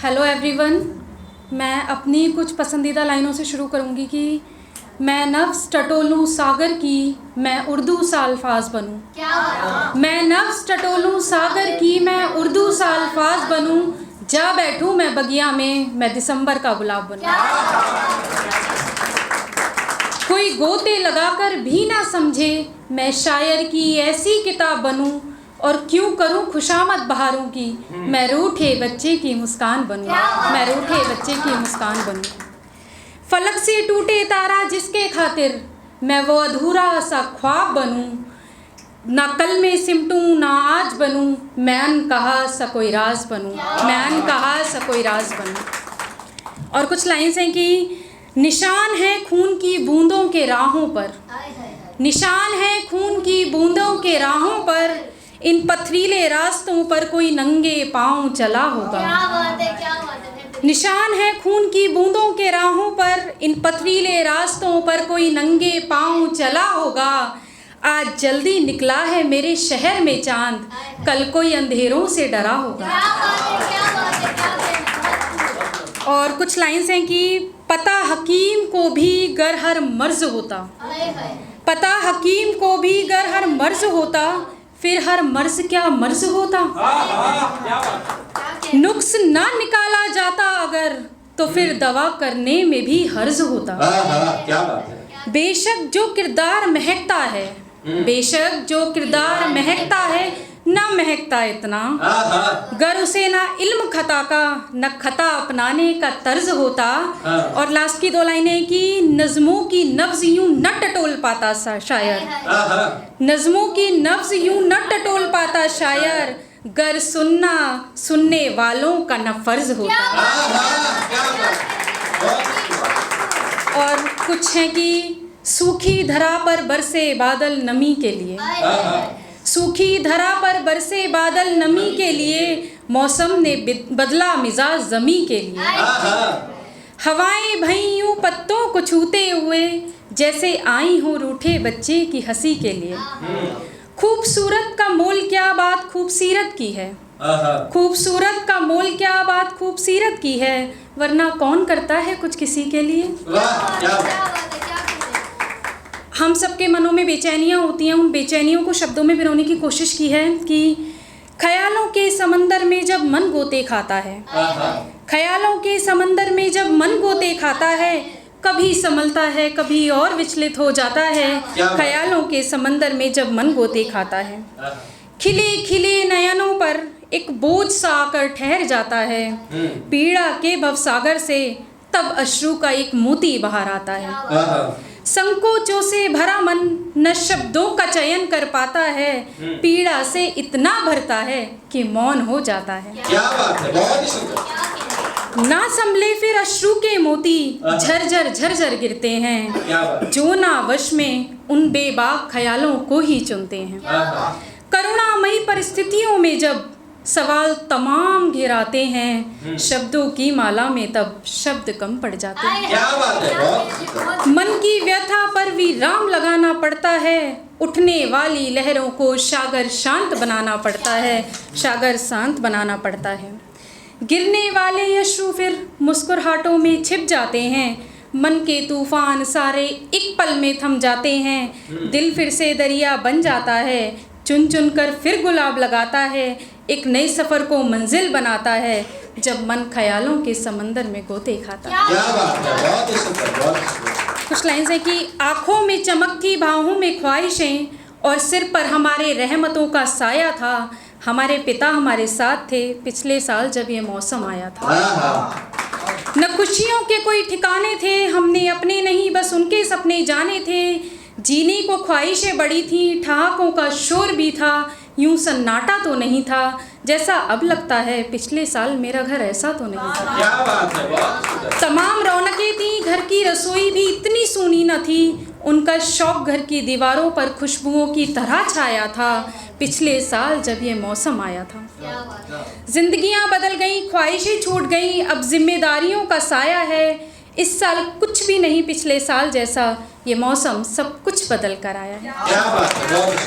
Hello everyone, मैं अपनी कुछ पसंदीदा लाइनों से शुरू करूंगी कि मैं नफ्स टटोलूं सागर की, मैं उर्दू सा अल्फाज बनूं। मैं नफ्स टटोलूं सागर की, मैं उर्दू सा अल्फाज बनूं। जा बैठूं मैं बगिया में, मैं दिसंबर का गुलाब बनूं। कोई गोते लगाकर भी ना समझे, मैं शायर की ऐसी किताब बनूं। और क्यों करूं खुशामद बहारों की, मैं रूठे बच्चे की मुस्कान बनूं। मैं रूठे बच्चे की मुस्कान बनूं। फलक से टूटे तारा जिसके खातिर, मैं वो अधूरा सा ख्वाब बनूं। ना कल में सिमटूं ना आज बनूं, मैं अनकहा सा कोई राज बनूं। मैं अनकहा सा कोई राज बनूं। और कुछ लाइन्स हैं कि निशान है खून की बूंदों के राहों पर, निशान है खून की बूंदों के राहों पर, इन पथरीले रास्तों पर कोई नंगे पांव चला होगा। क्या बात है। निशान है खून की बूंदों के राहों पर, इन पथरीले रास्तों पर कोई नंगे पांव चला होगा। आज जल्दी निकला है मेरे शहर में चांद, कल कोई अंधेरों से डरा होगा। और कुछ लाइन्स हैं कि पता हकीम को भी गर हर मर्ज होता, पता हकीम को भी गर हर मर्ज होता, फिर हर मर्ज क्या मर्ज होता। नुक्स ना निकाला जाता अगर, तो फिर दवा करने में भी हर्ज होता। क्या बात है। बेशक जो किरदार महकता है, बेशक जो किरदार महकता है, ना महकता इतना, गर उसे ना इल्म खता का, न खता अपनाने का तर्ज होता। और लास्ट की दो लाइनें कि नज़्मों की नब्ज यूं न टटोल पाता शायर, नज़्मों की नब्ज यूं न टटोल पाता शायर, गर सुनना सुनने वालों का न फर्ज होता। और कुछ है कि सूखी धरा पर बरसे बादल नमी के लिए, सूखी धरा पर बरसे बादल नमी के लिए, मौसम ने बदला मिजाज जमी के लिए। हवाएं भईं यूं पत्तों को छूते हुए, जैसे आई हो रूठे बच्चे की हंसी के लिए। खूबसूरत का मोल क्या बात खूबसीरत की है, खूबसूरत का मोल क्या बात खूबसीरत की है, वरना कौन करता है कुछ किसी के लिए। हम सबके मनों में बेचैनियाँ होती हैं, उन बेचैनियों को शब्दों में पिरोने की कोशिश की है कि ख्यालों के समंदर में जब मन गोते खाता है, ख्यालों के समंदर में जब मन गोते खाता है, कभी संभलता है कभी और विचलित हो जाता है। ख्यालों के समंदर में जब मन गोते खाता है, खिले खिले नयनों पर एक बोझ सा आकर ठहर जाता है। पीड़ा के भवसागर से तब अश्रु का एक मोती बाहर आता है। संकोचों से भरा मन न शब्दों का चयन कर पाता है, पीड़ा से इतना भरता है कि मौन हो जाता है। क्या बात है, बहुत ही सुंदर। ना संभले फिर अश्रु के मोती झरझर झरझर गिरते हैं, जो ना वश में उन बेबाक ख्यालों को ही चुनते हैं। करुणामयी परिस्थितियों में जब सवाल तमाम घिराते हैं, शब्दों की माला में तब शब्द कम पड़ जाते हैं। क्या बात है। मन की व्यथा पर विराम लगाना पड़ता है, उठने वाली लहरों को सागर शांत बनाना पड़ता है, सागर शांत बनाना पड़ता है। गिरने वाले अश्रु फिर मुस्कुराहटों में छिप जाते हैं, मन के तूफान सारे एक पल में थम जाते हैं। दिल फिर से दरिया बन जाता है, चुन चुन कर फिर गुलाब लगाता है, एक नए सफ़र को मंजिल बनाता है, जब मन ख्यालों के समंदर में गोते खाता है। क्या बात है, बहुत ही सुंदर, बहुत ही सुंदर। कुछ लाइन्स है कि आँखों में चमक थी बाहों में ख्वाहिशें, और सिर पर हमारे रहमतों का साया था। हमारे पिता हमारे साथ थे पिछले साल जब ये मौसम आया था। न खुशियों के कोई ठिकाने थे, हमने अपने नहीं बस उनके सपने जाने थे। जीने को ख्वाहिशें बड़ी थीं, ठहाकों का शोर भी था, यूं सन्नाटा तो नहीं था जैसा अब लगता है, पिछले साल मेरा घर ऐसा तो नहीं था। क्या बात है, बहुत सुंदर। तमाम रौनकें थी, घर की रसोई भी इतनी सूनी न थी, उनका शौक घर की दीवारों पर खुशबुओं की तरह छाया था, पिछले साल जब ये मौसम आया था। जिंदगियां बदल गईं, ख्वाहिशें छूट गईं, अब जिम्मेदारियों का साया है। इस साल कुछ भी नहीं पिछले साल जैसा, ये मौसम सब कुछ बदल कर आया है। क्या बात है, बहुत